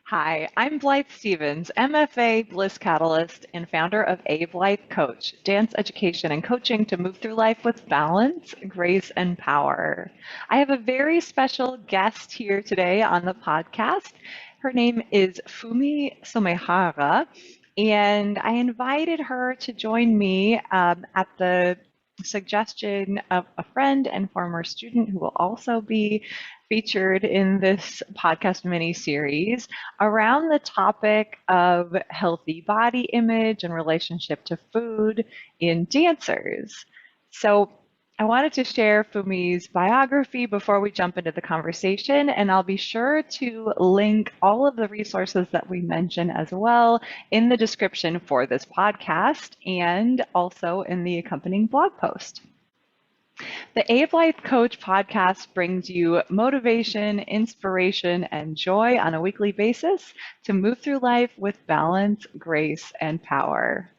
Hi, I'm Blythe Stevens, MFA Bliss Catalyst and founder of A Blythe Coach, dance education and coaching to move through life with balance, grace, and power. I have a very special guest here today on the podcast. Her name is Fumi Somehara, and I invited her to join me at the suggestion of a friend and former student who will also be featured in this podcast mini series around the topic of healthy body image and relationship to food in dancers. So I wanted to share Fumi's biography before we jump into the conversation, and I'll be sure to link all of the resources that we mention as well in the description for this podcast and also in the accompanying blog post. The A Blythe Coach podcast brings you motivation, inspiration, and joy on a weekly basis to move through life with balance, grace, and power.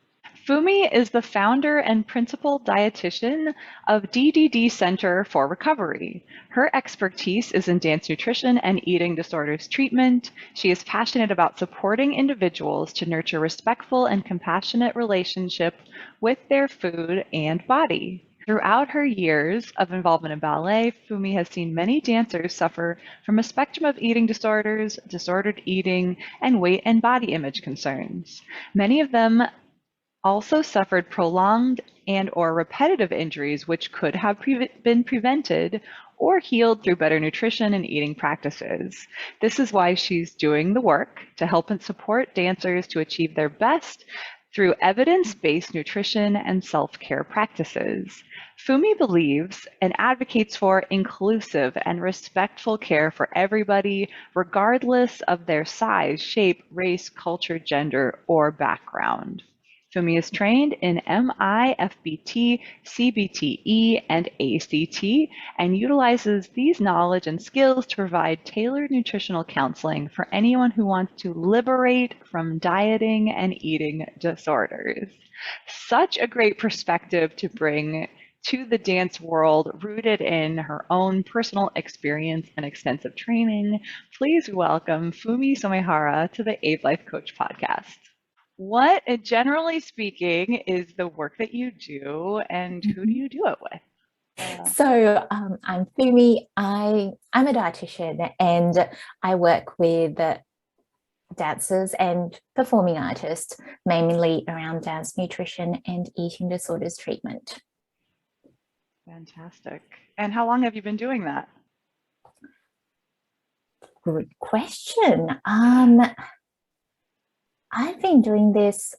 Fumi is the founder and principal dietitian of DDD Center for Recovery. Her expertise is in dance nutrition and eating disorders treatment. She is passionate about supporting individuals to nurture respectful and compassionate relationship with their food and body. Throughout her years of involvement in ballet, Fumi has seen many dancers suffer from a spectrum of eating disorders, disordered eating, and weight and body image concerns. Many of them also suffered prolonged and/or repetitive injuries which could have been prevented or healed through better nutrition and eating practices. This is why she's doing the work to help and support dancers to achieve their best through evidence-based nutrition and self-care practices. Fumi believes and advocates for inclusive and respectful care for everybody, regardless of their size, shape, race, culture, gender, or background. Fumi is trained in MI, FBT, CBTE, and ACT, and utilizes these knowledge and skills to provide tailored nutritional counseling for anyone who wants to liberate from dieting and eating disorders. Such a great perspective to bring to the dance world, rooted in her own personal experience and extensive training. Please welcome Fumi Somehara to the A Life Coach podcast. What, generally speaking, is the work that you do, and who do you do it with? I'm Fumi. I'm a dietitian, and I work with dancers and performing artists, mainly around dance nutrition and eating disorders treatment. Fantastic. And how long have you been doing that? Good question. I've been doing this.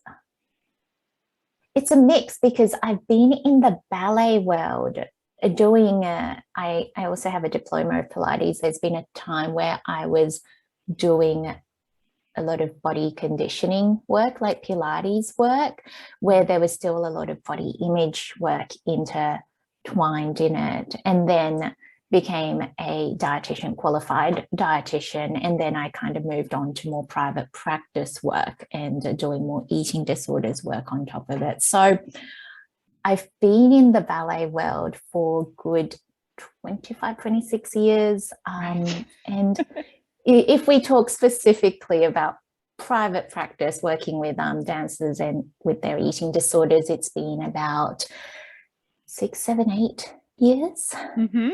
It's a mix because I've been in the ballet world doing, I also have a diploma of Pilates. There's been a time where I was doing a lot of body conditioning work, like Pilates work, where there was still a lot of body image work intertwined in it. And then became a dietitian, qualified dietitian, and then I kind of moved on to more private practice work and doing more eating disorders work on top of it. So I've been in the ballet world for good 25, 26 years. And if we talk specifically about private practice, working with dancers and with their eating disorders, it's been about 6, 7, 8 years. Mm-hmm.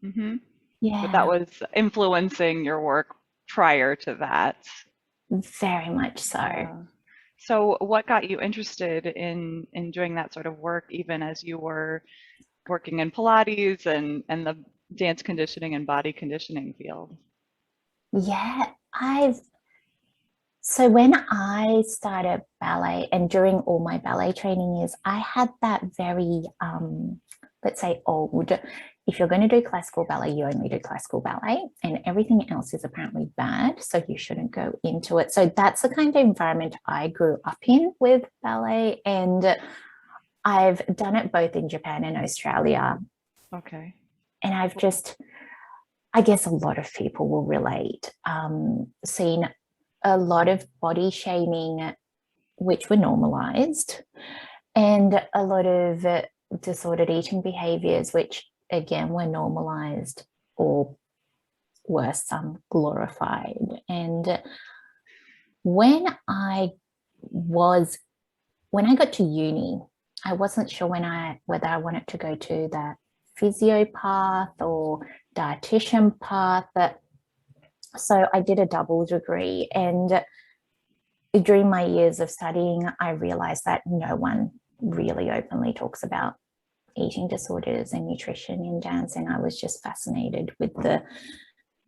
Mm-hmm. Yeah. But that was influencing your work prior to that. Very much so. So what got you interested in doing that sort of work, even as you were working in Pilates and the dance conditioning and body conditioning field? Yeah, so when I started ballet and during all my ballet training years, I had that very, let's say old, if you're going to do classical ballet, you only do classical ballet and everything else is apparently bad, so you shouldn't go into it. So that's the kind of environment I grew up in with ballet, and I've done it both in Japan and Australia. Okay. And I've just, I guess a lot of people will relate, seen a lot of body shaming, which were normalized, and a lot of disordered eating behaviors, which again were normalized or worse, glorified. And when I got to uni, I wasn't sure whether I wanted to go to the physio path or dietitian path. So I did a double degree, and during my years of studying, I realized that no one really openly talks about eating disorders and nutrition in dance, and I was just fascinated with the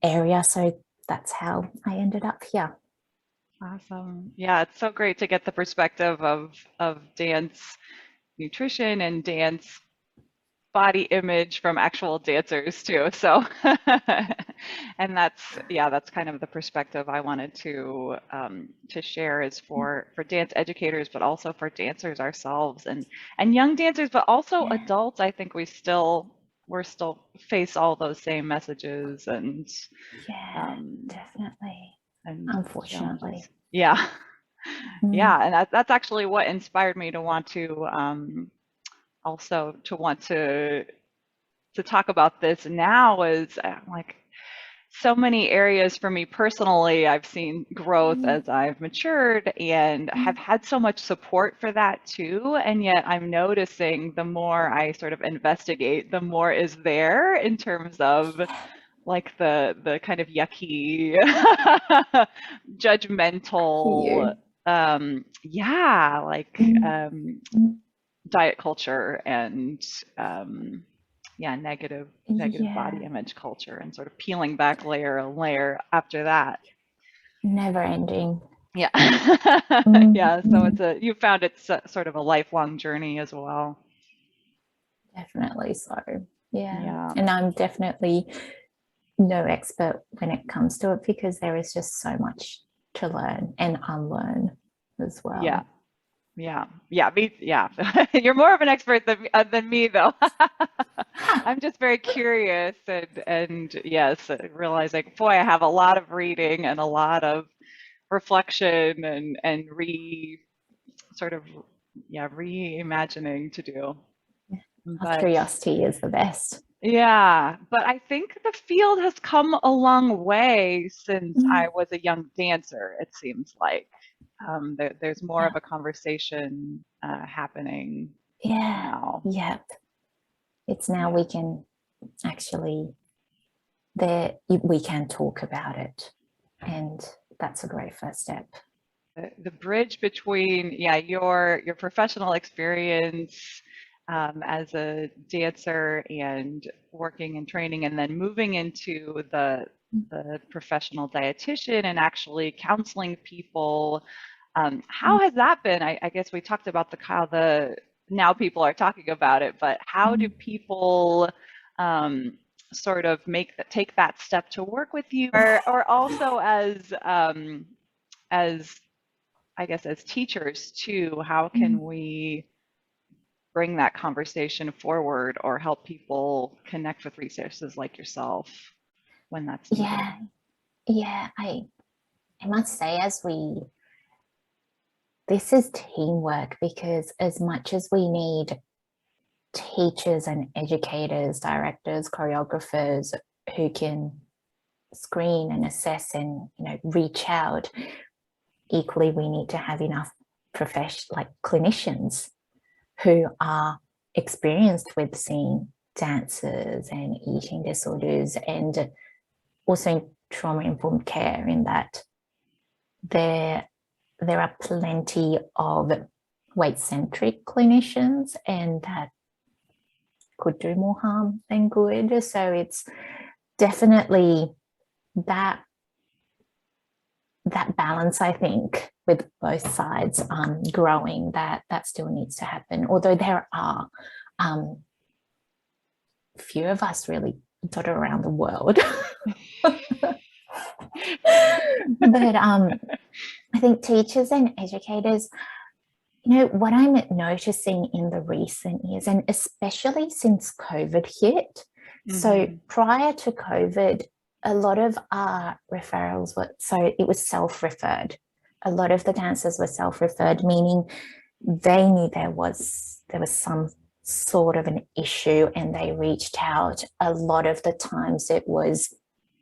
area. So that's how I ended up here. Awesome. Yeah, it's so great to get the perspective of dance nutrition and dance body image from actual dancers too. So, and that's kind of the perspective I wanted to share is for dance educators, but also for dancers ourselves and young dancers, but also Yeah, adults. I think we're still face all those same messages yeah, um, definitely. and challenges. Unfortunately. Yeah, Mm, yeah, and that's actually what inspired me to want to also to want to talk about this now is like so many areas for me personally. I've seen growth mm, as I've matured and have mm. had so much support for that too. And yet I'm noticing the more I sort of investigate, the more is there in terms of like the kind of yucky, judgmental, You. yeah, like Mm, mm. diet culture and yeah, negative body Yeah, image culture and sort of peeling back layer and layer after that. never ending. Yeah. Mm, Yeah, so mm. you found it's sort of a lifelong journey as well. Definitely so. Yeah. Yeah. And I'm definitely no expert when it comes to it because there is just so much to learn and unlearn as Yeah. well. Yeah. Yeah. Yeah. You're more of an expert than me though. I'm just very curious and yes, realizing, boy, I have a lot of reading and a lot of reflection and sort of yeah reimagining to do. Our But curiosity is the best. yeah, but I think the field has come a long way since I Mm, was a young dancer. It seems like there's more yeah. of a conversation happening Yeah. now. Yeah. It's now Yeah. we can actually there we can talk about it. And that's a great first step. The bridge between yeah your professional experience as a dancer and working and training and then moving into the professional dietitian and actually counseling people, how has that been? I guess we talked about how the now people are talking about it, but how do Mm. people um, sort of take that step to work with you or also as I guess as teachers too, how can Mm. we bring that conversation forward or help people connect with resources like yourself when that's needed? Yeah. Yeah. I must say, this is teamwork because as much as we need teachers and educators, directors, choreographers who can screen and assess and reach out, equally we need to have enough like clinicians who are experienced with seeing dancers and eating disorders and also trauma informed care in that there there are plenty of weight-centric clinicians and that could do more harm than good. So it's definitely that that balance, I think, with both sides growing, that still needs to happen. Although there are um, few of us really dotted around the world. But I think teachers and educators, what I'm noticing in the recent years, and especially since COVID hit. So Mm-hmm. prior to COVID, a lot of our referrals so it was self-referred. A lot of the dancers were self-referred, meaning they knew there was some sort of an issue and they reached out. A lot of the times it was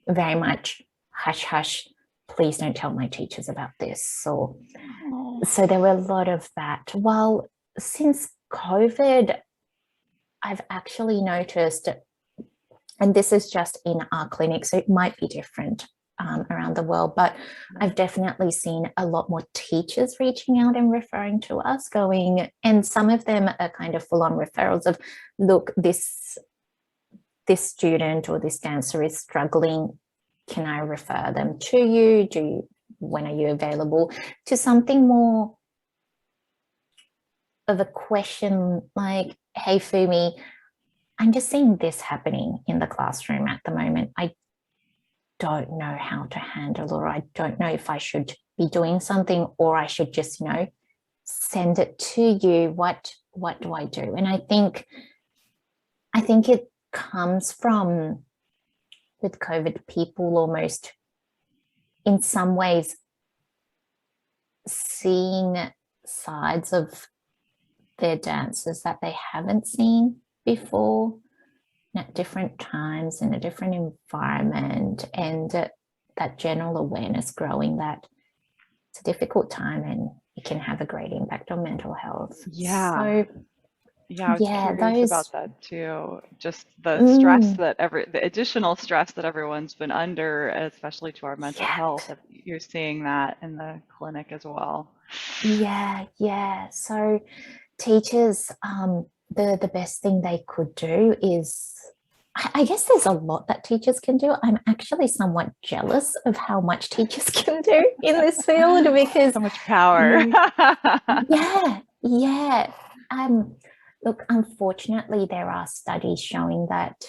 very much hush hush. please don't tell my teachers about this. Or Oh. so there were a lot of that. Well, since COVID, I've actually noticed, and this is just in our clinic, so it might be different around the world, but I've definitely seen a lot more teachers reaching out and referring to us, going, and some of them are kind of full-on referrals of, look, this student or this dancer is struggling. Can I refer them to you? When are you available? To something more of a question like, hey, Fumi, I'm just seeing this happening in the classroom at the moment. I don't know how to handle, or I don't know if I should be doing something, or I should just, send it to you. What do I do? And I think it comes from, with COVID, people almost in some ways seeing sides of their dancers that they haven't seen before at different times in a different environment, and that general awareness growing that it's a difficult time and it can have a great impact on mental health. Yeah. So yeah, I was curious about that too. Just the stress that the additional stress that everyone's been under, especially to our mental health. You're seeing that in the clinic as well. Yeah. So teachers, the best thing they could do is, I guess there's a lot that teachers can do. I'm actually somewhat jealous of how much teachers can do in this field, because so much power. Yeah. Look, unfortunately, there are studies showing that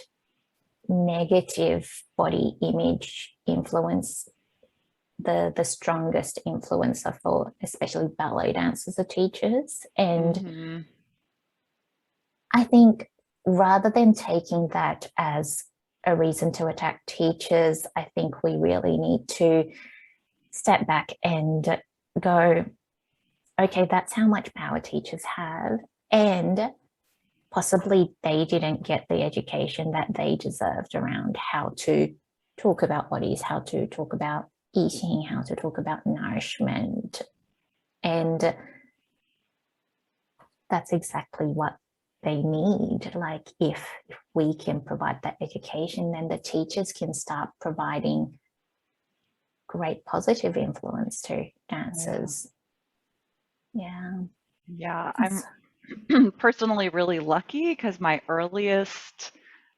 negative body image influence, the strongest influencer for especially ballet dancers are teachers. And I think rather than taking that as a reason to attack teachers, I think we really need to step back and go, okay, that's how much power teachers have, and possibly they didn't get the education that they deserved around how to talk about bodies, how to talk about eating, how to talk about nourishment. And that's exactly what they need. Like, if we can provide that education, then the teachers can start providing great positive influence to dancers. Yeah, I'm personally really lucky because my earliest,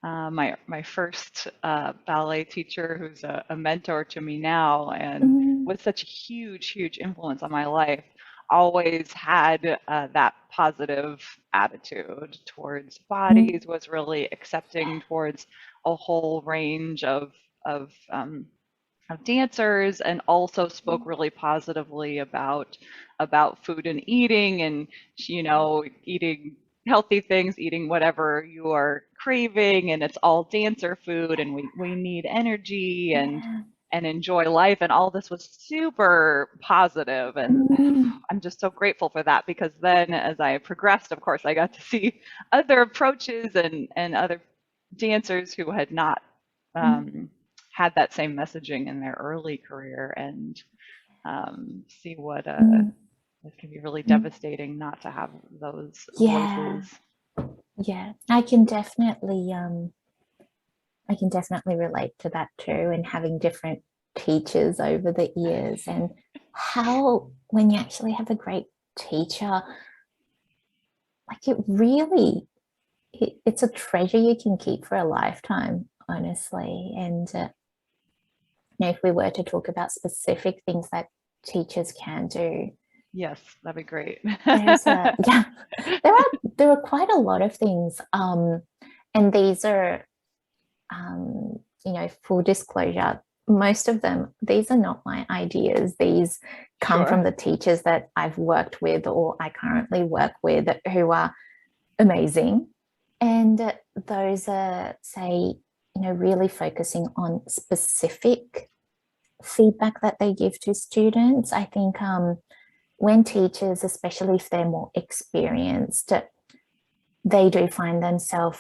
my first ballet teacher, who's a mentor to me now and was such a huge influence on my life, always had that positive attitude towards bodies, was really accepting towards a whole range of dancers, and also spoke really positively about food and eating, and eating healthy things, eating whatever you are craving, and it's all dancer food, and we need energy and enjoy life, and all this was super positive, and I'm just so grateful for that, because then as I progressed, of course, I got to see other approaches and other dancers who had not had that same messaging in their early career, and see what it can be really devastating not to have those voices. Yeah, I can definitely relate to that too, and having different teachers over the years, and how when you actually have a great teacher, like it's a treasure you can keep for a lifetime, honestly. And if we were to talk about specific things that teachers can do, yes, that'd be great. There are quite a lot of things, and these are full disclosure, most of them, these are not my ideas. These come from the teachers that I've worked with or I currently work with, who are amazing. And those are, say, really focusing on specific feedback that they give to students. I think when teachers, especially if they're more experienced, they do find themselves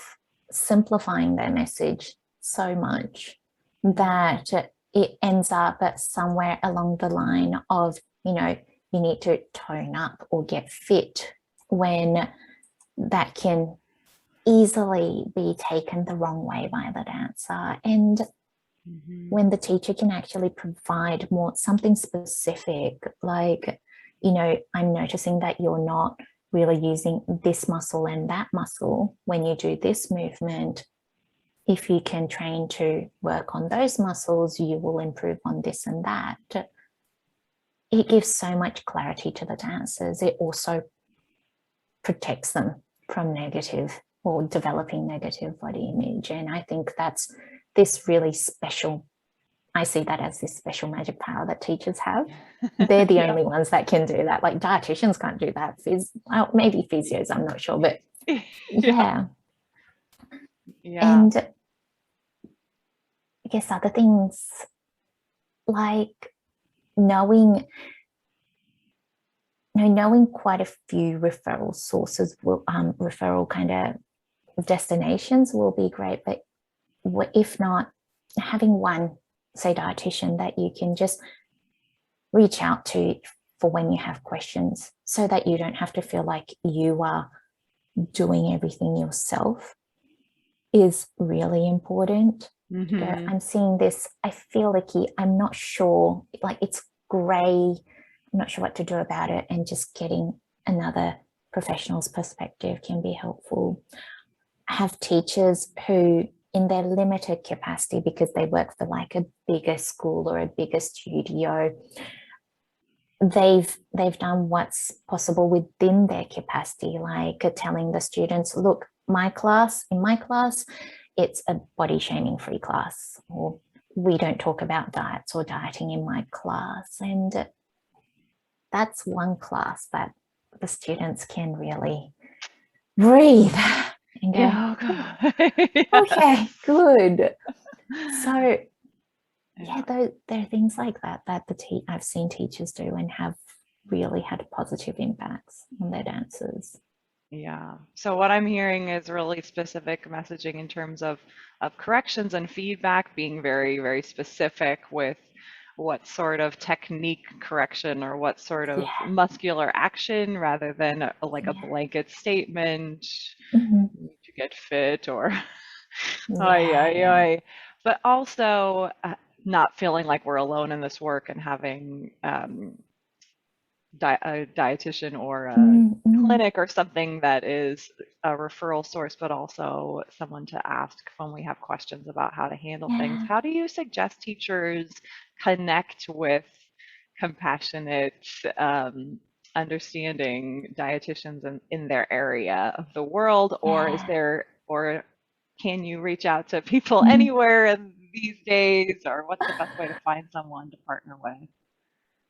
simplifying their message so much that it ends up at somewhere along the line of, you need to tone up or get fit, when that can easily be taken the wrong way by the dancer. And when the teacher can actually provide more something specific, like, I'm noticing that you're not really using this muscle and that muscle when you do this movement. If you can train to work on those muscles, you will improve on this and that. It gives so much clarity to the dancers. It also protects them from negative or developing negative body image. And I think that's this really special, I see that as this special magic power that teachers have. They're the only ones that can do that. Like dietitians can't do that. Maybe physios, I'm not sure, but yeah. And I guess other things like knowing quite a few referral sources will, referral kind of destinations will be great. But if not, having one, say, dietitian that you can just reach out to for when you have questions, so that you don't have to feel like you are doing everything yourself, is really important. I'm seeing this, I feel like I'm not sure, like it's grey, I'm not sure what to do about it, and just getting another professional's perspective can be helpful. I have teachers who, in their limited capacity, because they work for like a bigger school or a bigger studio, they've done what's possible within their capacity, like telling the students, look, in my class, it's a body shaming free class, or we don't talk about diets or dieting in my class. And that's one class that the students can really breathe and go, okay, good. So there are things like that I've seen teachers do and have really had positive impacts on their dancers. Yeah. So what I'm hearing is really specific messaging in terms of corrections and feedback, being very, very specific with what sort of technique correction or what sort of muscular action, rather than a blanket statement, to get fit or but also not feeling like we're alone in this work, and having a dietitian or a clinic or something that is a referral source, but also someone to ask when we have questions about how to handle things. How do you suggest teachers connect with compassionate, understanding dietitians in their area of the world? Or can you reach out to people anywhere these days, or what's the best way to find someone to partner with?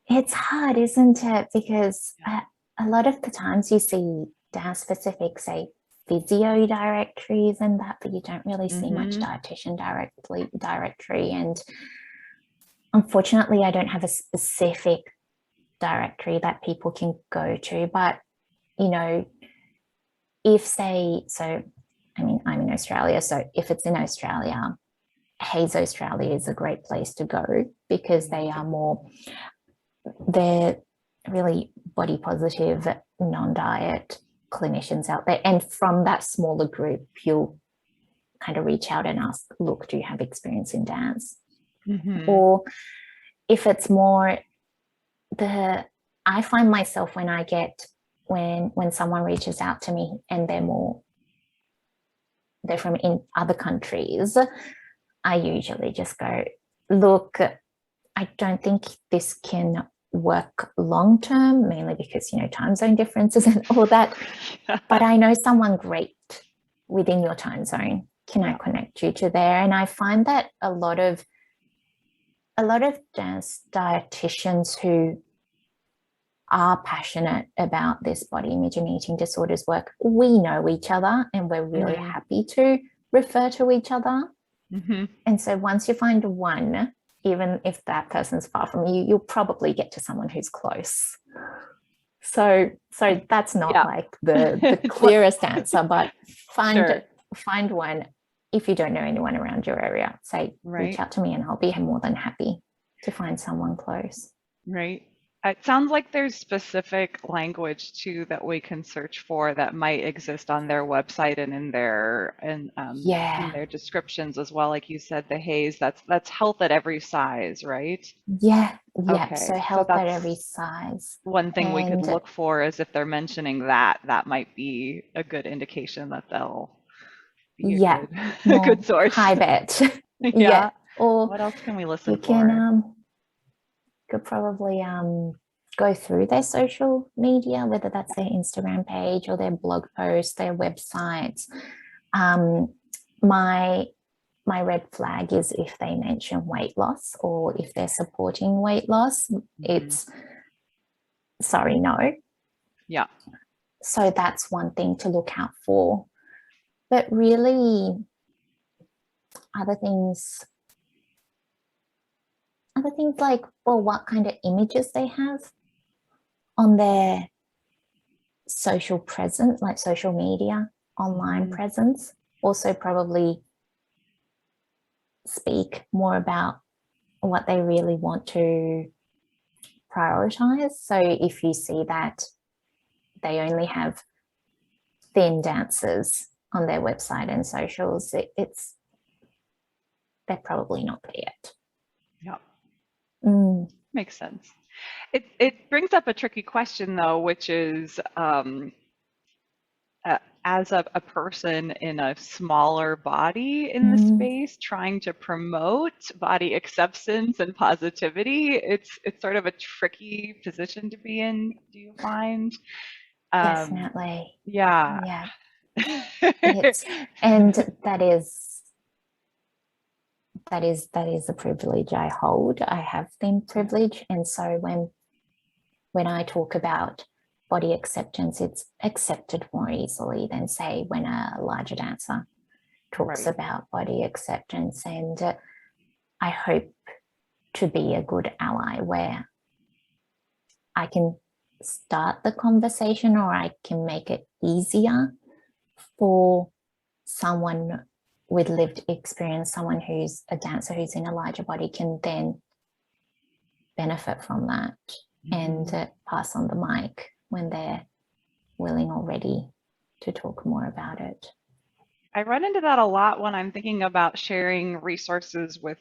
It's hard, isn't it? Because a lot of the times you see dance specific, say, physio directories and that, but you don't really see much dietitian directory. And unfortunately, I don't have a specific directory that people can go to. But, I'm in Australia, so if it's in Australia, HAES Australia is a great place to go, because they're really body positive, non-diet clinicians out there. And from that smaller group, you'll kind of reach out and ask, look, do you have experience in dance? Or if it's more I find myself when someone reaches out to me and they're from in other countries, I usually just go, look, I don't think this can work long term, mainly because time zone differences and all that. But I know someone great within your time zone. Can I connect you to there? And I find that a lot of dance dietitians who are passionate about this body image and eating disorders work, we know each other, and we're really happy to refer to each other. And so once you find one, even if that person's far from you, you'll probably get to someone who's close. So that's not like the clearest answer, but find one if you don't know anyone around your area, say, reach Right. out to me and I'll be more than happy to find someone close. Right. It sounds like there's specific language too that we can search for that might exist on their website and in Yeah. their descriptions as well. Like you said, the HAES, that's health at every size, right? Yeah. Yeah. So Okay. So health at every that's size. one thing we could And look for is if they're mentioning that, that might be a good indication that they'll be a yeah, good a good more source. high bet. Yeah. yeah. Or What else can we you listen can for? could probably go through their social media, whether that's their Instagram page or their blog posts, their websites. Um, my my red flag is if they mention weight loss or if they're supporting weight loss. Mhm. It's sorry, no. Yeah. So that's one thing to look out for. But really, other things, other things like, well, what kind of images they have on their social presence, like social media, online Mhm. presence, also probably speak more about what they really want to prioritize. So if you see that they only have thin dancers on their website and socials, it's they're probably not there yet. Yeah. Mm, Makes sense. It brings up a tricky question though, which is as a person in a smaller body in the mm, space, trying to promote body acceptance and positivity, it's sort of a tricky position to be in. Do you find? Um, definitely. yeah. Yeah. It's and that is a privilege I hold. I have been Yeah. privileged. And so when I talk about body acceptance, it's accepted more easily than say when a larger dancer talks Right. about body acceptance. And I hope to be a good ally where I can start the conversation or I can make it easier for someone with lived experience, someone who's a dancer who's in a larger body can then benefit from that and Mhm. pass on the mic when they're willing or ready to talk more about it. I run into that a lot when I'm thinking about sharing resources with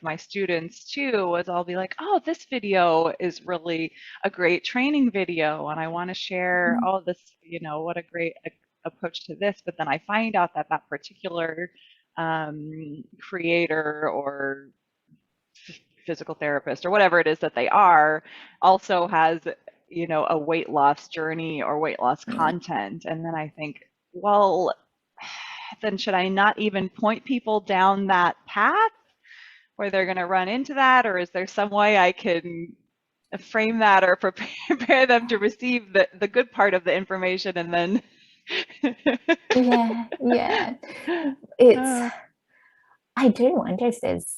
my students too, is I'll be like, oh, this video is really a great training video, and I want to share, Mm, oh, this, what a great approach to this. But then I find out that that particular creator or physical therapist or whatever it is that they are also has, a weight loss journey or weight loss yeah. content. And then I think, well, then should I not even point people down that path where they're going to run into that? Or is there some way I can frame that or prepare them to receive the good part of the information and then Yeah, yeah. It's uh, I do wonder if there's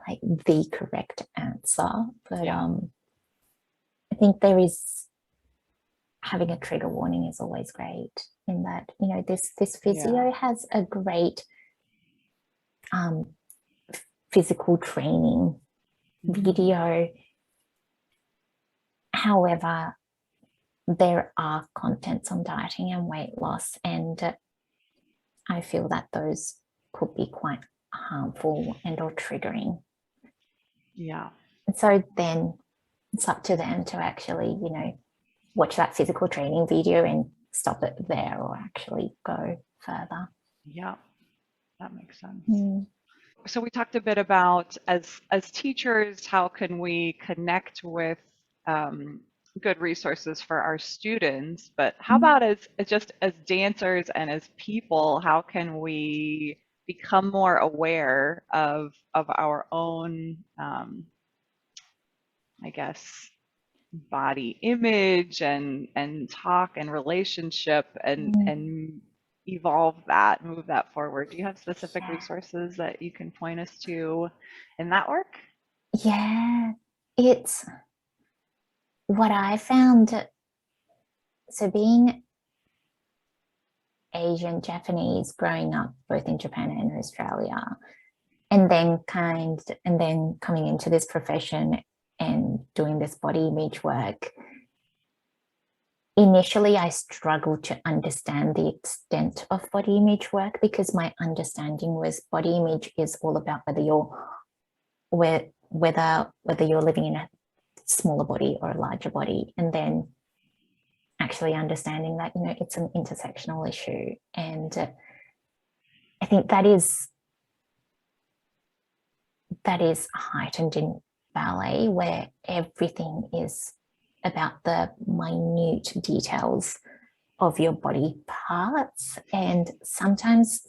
like the correct answer, but yeah, I think there is having a trigger warning is always great in that, this yeah. physio has a great um physical training Hmm. video. However, there are contents on dieting and weight loss, and I feel that those could be quite harmful and or triggering. Yeah. And so then it's up to them to actually, watch that physical training video and stop it there or actually go further. Yeah, that makes sense. Mm, So we talked a bit about as teachers, how can we connect with um, good resources for our students, but how mm, about as just as dancers and as people, how can we become more aware of our own, I guess, body image and talk and relationship mm. and evolve that, move that forward. Do you have specific Yeah. resources that you can point us to in that work? Yeah. It's what I found. So being Asian, Japanese, growing up both in Japan and Australia, and then coming into this profession and doing this body image work. Initially, I struggled to understand the extent of body image work, because my understanding was body image is all about whether you're living in a smaller body or a larger body, and then actually understanding that, you know, it's an intersectional issue. And I think that is heightened in ballet, where everything is about the minute details of your body parts. And sometimes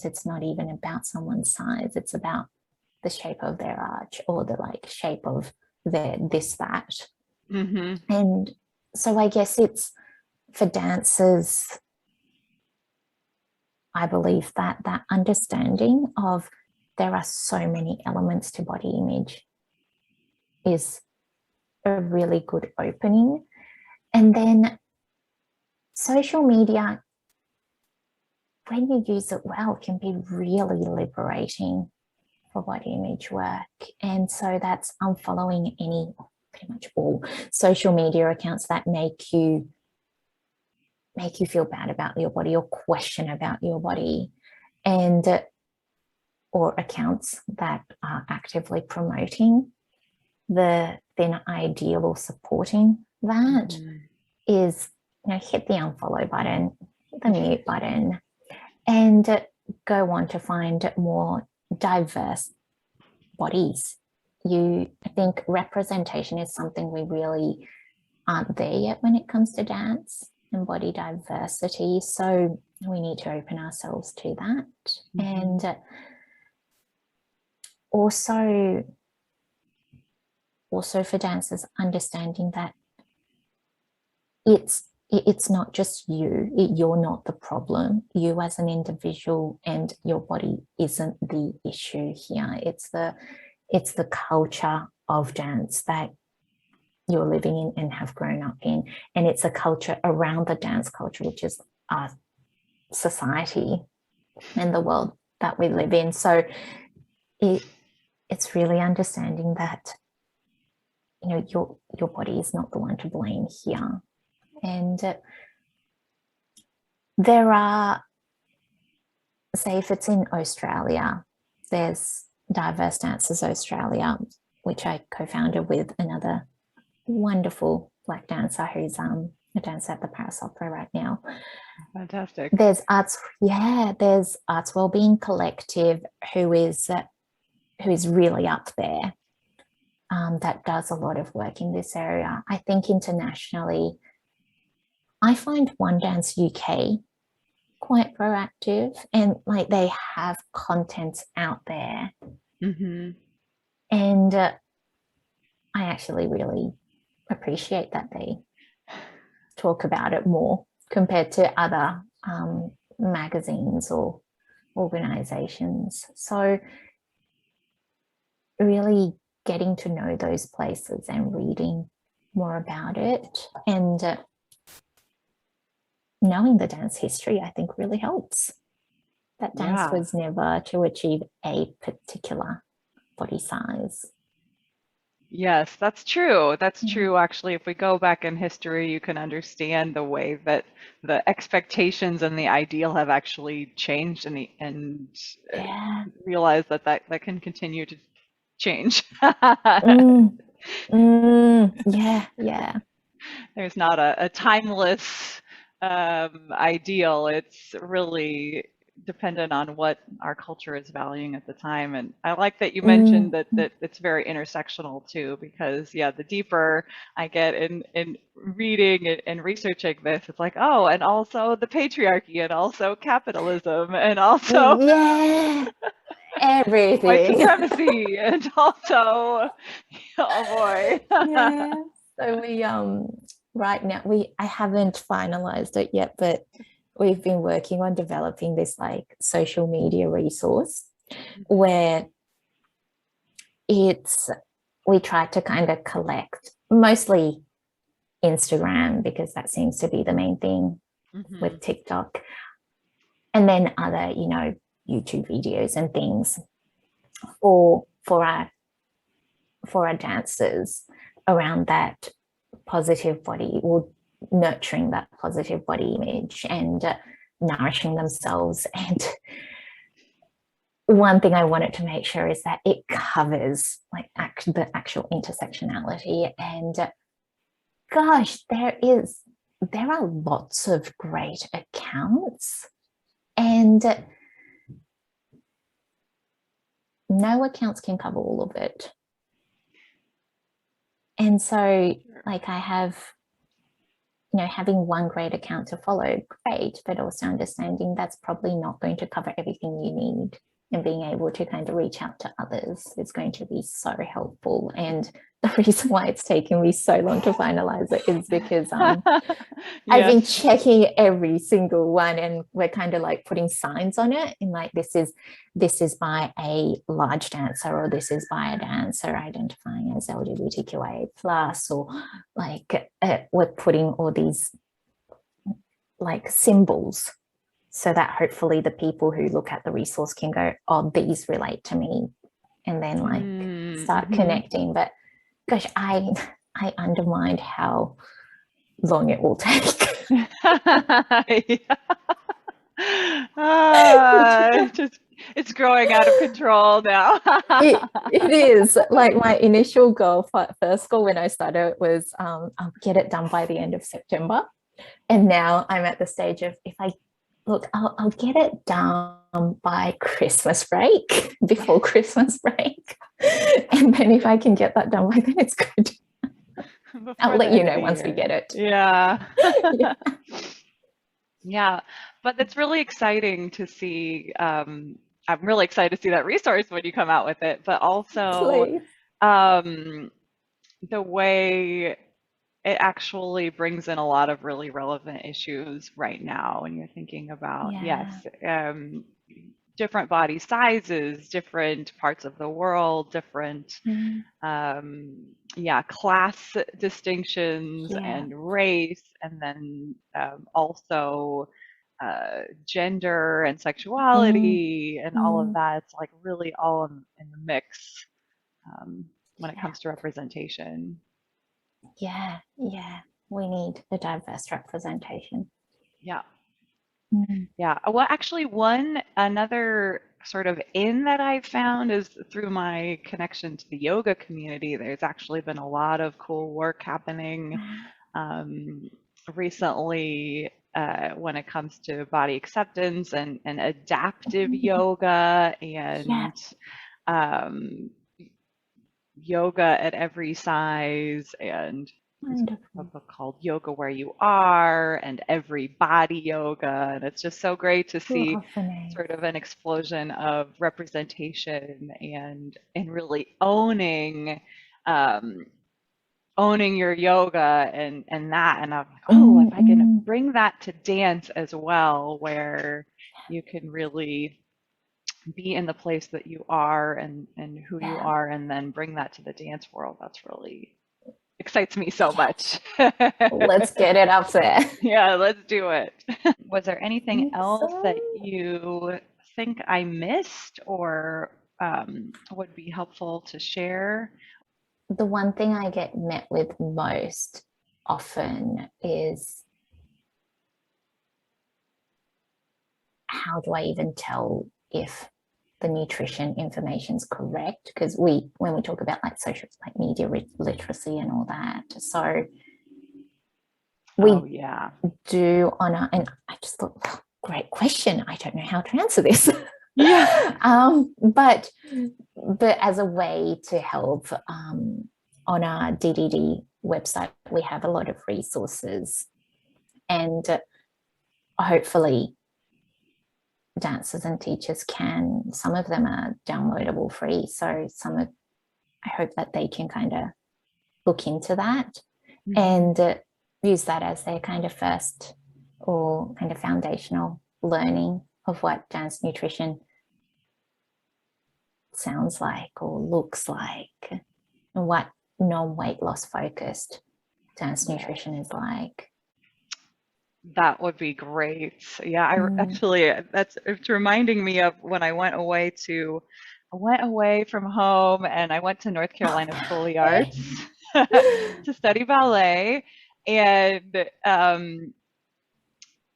it's not even about someone's size, it's about the shape of their arch, or the like shape of their this, that. Mm-hmm. And so I guess it's, for dancers, I believe that that understanding of there are so many elements to body image is a really good opening. And then social media, when you use it well, can be really liberating for body image work. And so that's unfollowing pretty much all social media accounts that make you feel bad about your body or question about your body, and or accounts that are actively promoting the thin ideal or supporting that, is, you know, hit the unfollow button, hit the mute button, and go on to find more diverse bodies. I think representation is something we really aren't there yet when it comes to dance and body diversity. So we need to open ourselves to that. And also for dancers, understanding that it's not just you're not the problem. You as an individual and your body isn't the issue here. It's the culture of dance that you're living in and have grown up in, and it's a culture around the dance culture, which is our society and the world that we live in. So it's really understanding that, you know, your body is not the one to blame here. And there are, say, if it's in Australia, there's Diverse Dancers Australia, which I co-founded with another wonderful Black dancer who's a dancer at the Paris Opera right now. Fantastic. There's Arts Wellbeing Collective, who is really up there, that does a lot of work in this area. I think internationally, I find One Dance UK quite proactive, and like they have content out there. And I actually really appreciate that they talk about it more compared to other magazines or organizations. So really getting to know those places and reading more about it, and knowing the dance history, I think, really helps. That dance was never to achieve a particular body size. Yes, that's true. That's true. Actually, if we go back in history, you can understand the way that the expectations and the ideal have actually changed, and realize that can continue to change. Yeah. There's not a timeless ideal. It's really dependent on what our culture is valuing at the time. And I like that you mentioned that it's very intersectional too, because the deeper I get in reading and researching this, it's like, oh, and also the patriarchy, and also capitalism, and also everything, white supremacy, and also, oh boy. So we right now I haven't finalized it yet, but we've been working on developing this like social media resource where we try to kind of collect mostly Instagram, because that seems to be the main thing with TikTok, and then other, you know, YouTube videos and things for our dancers around that positive body, or nurturing that positive body image and nourishing themselves. And one thing I wanted to make sure is that it covers like the actual intersectionality. And gosh, there are lots of great accounts, and no accounts can cover all of it. And so like I have, you know, having one great account to follow, great, but also understanding that's probably not going to cover everything you need, and being able to kind of reach out to others is going to be so helpful. And the reason why it's taken me so long to finalize it is because I've been checking every single one, and we're kind of like putting signs on it, and like this is by a large dancer, or this is by a dancer identifying as LGBTQIA plus, or like we're putting all these like symbols, so that hopefully the people who look at the resource can go, oh, these relate to me, and then like start connecting. But gosh, I undermined how long it will take. It's growing out of control now. it is like my initial goal, first goal when I started was I'll get it done by the end of September. And now I'm at the stage of, if I look, I'll get it done by Christmas break, before Christmas break. And then if I can get that done by then, it's good. I'll let you know once we get it. Yeah. Yeah. But it's really exciting to see. I'm really excited to see that resource when you come out with it, but also the way it actually brings in a lot of really relevant issues right now. And you're thinking about, different body sizes, different parts of the world, different, class distinctions and race, and then also gender and sexuality and all of that. It's like really all in the mix when it comes to representation. Yeah, we need a diverse representation. Yeah. Yeah. Well, actually, another sort of in that I've found is through my connection to the yoga community. There's actually been a lot of cool work happening recently when it comes to body acceptance and adaptive yoga and yoga at every size, and there's a book called Yoga Where You Are and Every Body Yoga. And it's just so great to see sort of an explosion of representation and really owning your yoga and that. And I'm like, oh, if I can bring that to dance as well, where you can really be in the place that you are and who you are, and then bring that to the dance world. That's really excites me so much. Let's get it up there. Yeah, let's do it. Was there anything else that you think I missed or would be helpful to share? The one thing I get met with most often is, how do I even tell if the nutrition information is correct? Because when we talk about like social, like media literacy and all that, so we do honor, and I just thought, oh, great question, I don't know how to answer this. But as a way to help, on our DDD website we have a lot of resources, and hopefully dancers and teachers some of them are downloadable free, so I hope that they can kind of look into that and use that as their kind of first or kind of foundational learning of what dance nutrition sounds like or looks like, and what non-weight loss focused dance nutrition is like. That would be great. Yeah, Mm. actually, it's reminding me of when I went away from home and I went to North Oh, Carolina School of the ballet. Arts to study ballet. And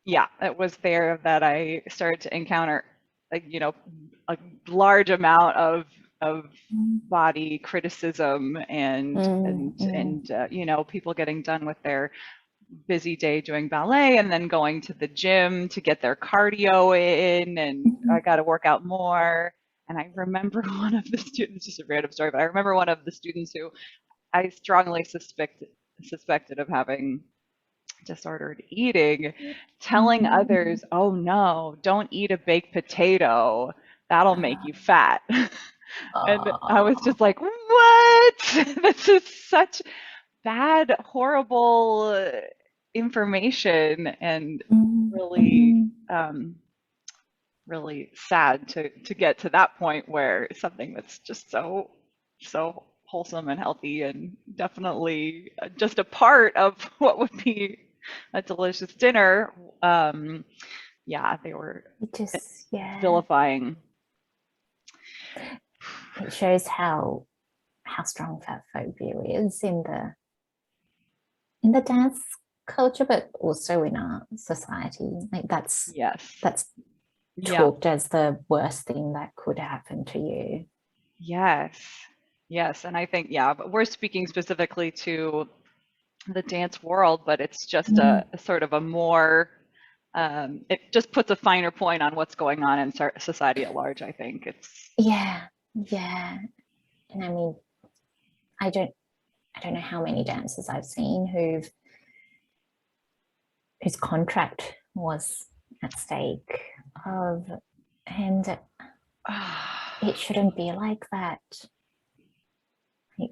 yeah, it was there that I started to encounter, like, a large amount of Mm, body criticism mm, mm, people getting done with their busy day doing ballet and then going to the gym to get their cardio in, and I mm, got to work out more. And I remember one of the students, just a random story, but I remember one of the students who I strongly suspected of having disordered eating, telling mm, mm. others, "Oh no, don't eat a baked potato. That'll make you Uh, fat." And I was oh, just like, "What? This is such bad, horrible information," and mm, really, mm, really sad to get to that point where something that's just so wholesome and healthy and definitely just a part of what would be a delicious dinner. Yeah, they were it just, yeah, vilifying. it shows how strong fat phobia is in the dance culture, but also in our society. Like Yes. that's Yeah. talked as the worst thing that could happen to you. Yes. Yes. And I think, yeah, but we're speaking specifically to the dance world, but it's just Mm. a sort of a more, it just puts a finer point on what's going on in society at large, I think. It's, Yeah, yeah. And I mean, I don't I don't know how many dancers I've seen whose contract was at stake of and it shouldn't be like that.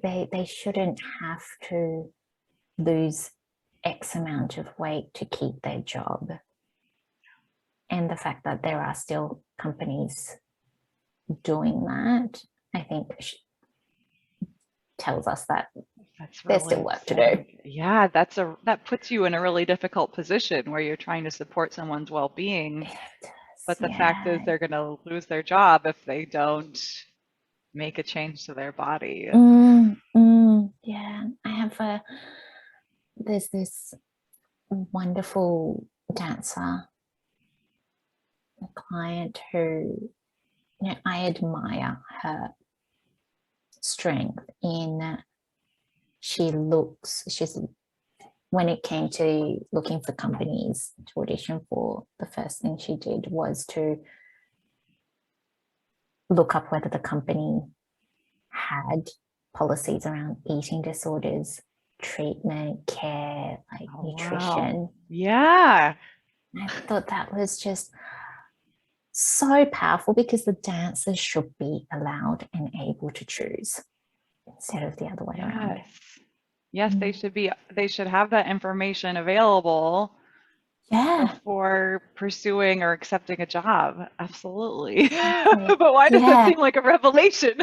They shouldn't have to lose X amount of weight to keep their job. And the fact that there are still companies doing that, I think tells us that that's there's really still work to do. upsetting. Yeah, that puts you in a really difficult position where you're trying to support someone's well-being, but the fact is Yeah. they're going to lose their job if they don't make a change to their body. Yeah. There's this wonderful dancer, a client who, I admire her strength in she's when it came to looking for companies to audition for, the first thing she did was to look up whether the company had policies around eating disorders, treatment, care, like Oh, wow. nutrition. Yeah. And I thought that was just so powerful because the dancers should be allowed and able to choose instead of the other way around. Yes. Yes, Mm. they should have that information available Yeah, before pursuing or accepting a job. Absolutely. exactly. But why does that Yeah, seem like a revelation?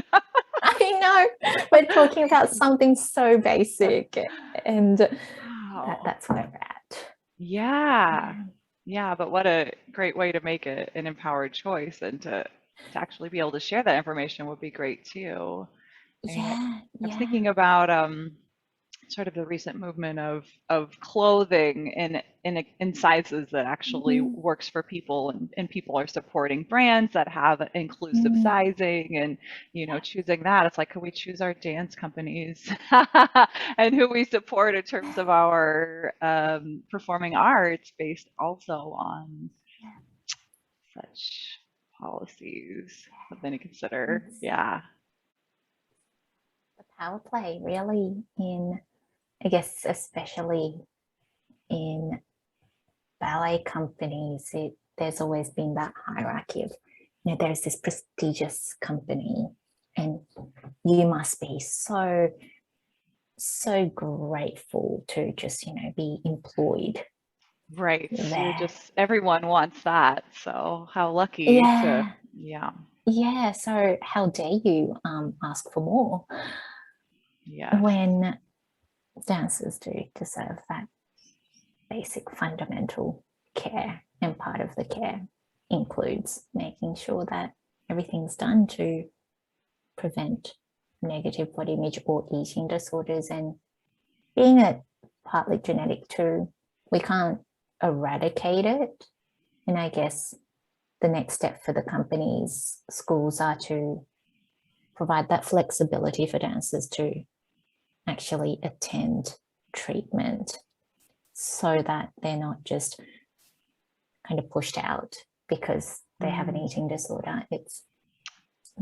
I know. We're talking about something so basic, and Wow. that's where we're at. Yeah. Yeah, Yeah, but what a great way to make an empowered choice, and to actually be able to share that information would be great too. yeah, I was yeah. thinking about sort of the recent movement of clothing in sizes that actually Mm, works for people, and people are supporting brands that have inclusive mm, sizing, and choosing that. It's like, could we choose our dance companies and who we support in terms of our performing arts based also on yeah. such policies? Something to consider. It's Yeah. the power play, really, I guess, especially in ballet companies, there's always been that hierarchy of, there's this prestigious company, and you must be so grateful to just, be employed Right. You're there. just, everyone wants that. So how lucky to, Yeah, yeah, yeah. So how dare you ask for more yes. when dancers do deserve that basic fundamental. care, and part of the care includes making sure that everything's done to prevent negative body image or eating disorders. And being a partly genetic too, we can't eradicate it. And I guess the next step for the companies, schools, are to provide that flexibility for dancers to actually attend treatment so that they're not just kind of pushed out because they have an eating disorder. It's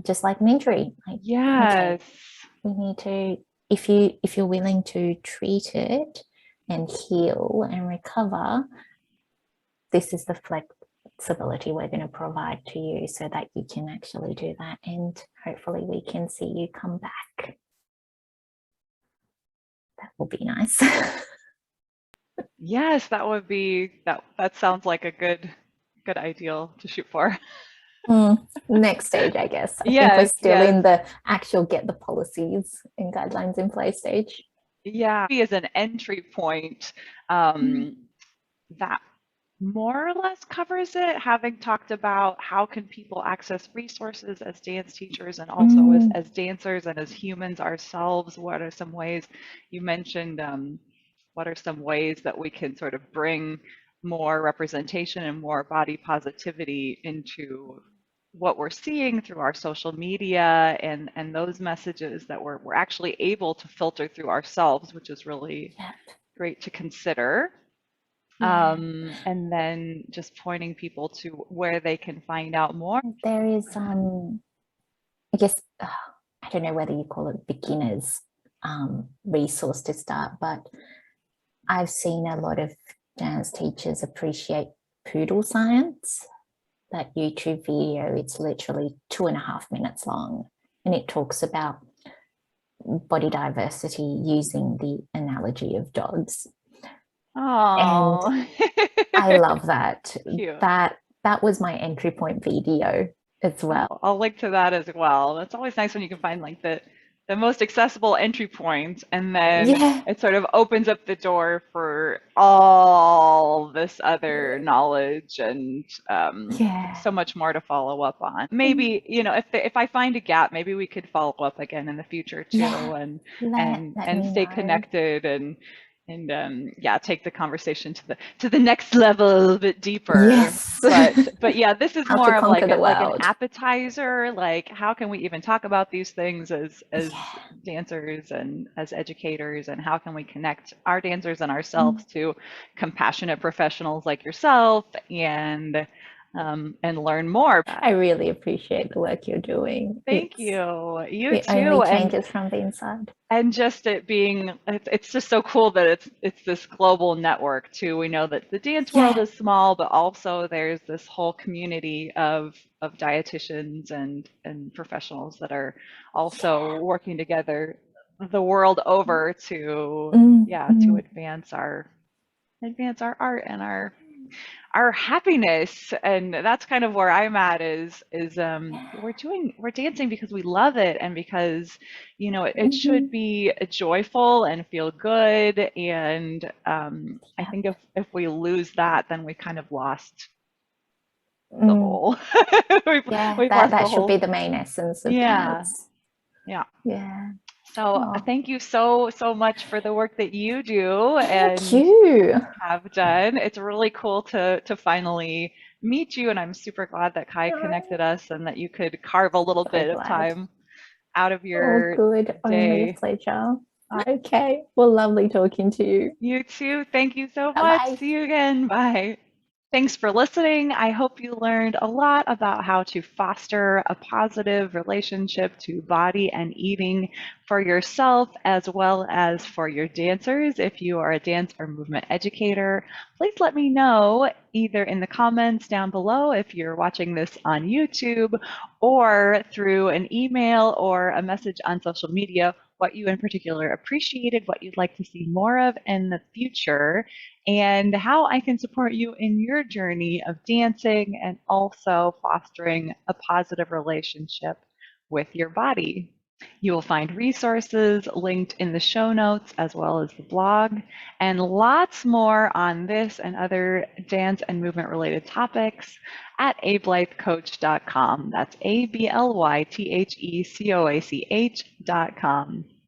just like an injury. Like, Yes. okay, we need to, if you're willing to treat it and heal and recover, this is the flexibility we're going to provide to you so that you can actually do that, and hopefully we can see you come back. That will be nice. Yes, that would be that sounds like a good ideal to shoot for. Next stage, I guess. I think we're Yes, still yes. in the actual get the policies and guidelines in place stage. Yeah, as an entry point, that more or less covers it, having talked about how can people access resources as dance teachers and also as dancers and as humans ourselves. What are some ways you mentioned, what are some ways that we can sort of bring more representation and more body positivity into what we're seeing through our social media and those messages that we're actually able to filter through ourselves, which is really great to consider. And then just pointing people to where they can find out more. There is, I guess, I don't know whether you call it beginners resource to start, but I've seen a lot of dance teachers appreciate Poodle Science. That YouTube video, it's literally 2.5 minutes long, and it talks about body diversity using the analogy of dogs. Oh, And I love that. cute. That was my entry point video as well. Oh, I'll link to that as well. That's always nice when you can find like the most accessible entry point, and then Yeah. it sort of opens up the door for all this other knowledge and Yeah. so much more to follow up on. Maybe, if I find a gap, maybe we could follow up again in the future too, Yeah. and Let me stay know. connected and yeah, take the conversation to the next level, a bit deeper. Yes. But yeah, this is How to more of conquer the like an world. appetizer. Like, how can we even talk about these things as Yeah. dancers and as educators, and how can we connect our dancers and ourselves to compassionate professionals like yourself and learn more. I really appreciate the work you're doing. Thank you. You It only too. changes from the inside. And just it being, it's just so cool that it's this global network too. We know that the dance world Yeah. is small, but also there's this whole community of dietitians and professionals that are also working together the world over to to advance our art and our happiness. And that's kind of where I'm at is we're dancing because we love it, and because it should be joyful and feel good. And I think if we lose that, then we kind of lost the whole we've lost the That should whole. be the main essence of Yeah, dance. yeah. Yeah. So Oh, thank you so much for the work that you do thank and you. have done. It's really cool to finally meet you, and I'm super glad that Kai Oh, connected us and that you could carve a little so bit of glad. time out of Oh, your good. Only a day. pleasure. Okay. Well, lovely talking to you. You too. Thank you so Bye much. bye. See you again. Bye. Thanks for listening. I hope you learned a lot about how to foster a positive relationship to body and eating for yourself as well as for your dancers. If you are a dance or movement educator, please let me know either in the comments down below if you're watching this on YouTube, or through an email or a message on social media, what you in particular appreciated, what you'd like to see more of in the future, and how I can support you in your journey of dancing and also fostering a positive relationship with your body. You will find resources linked in the show notes as well as the blog, and lots more on this and other dance and movement related topics at ablythecoach.com. That's ABLYTHECOACH.com.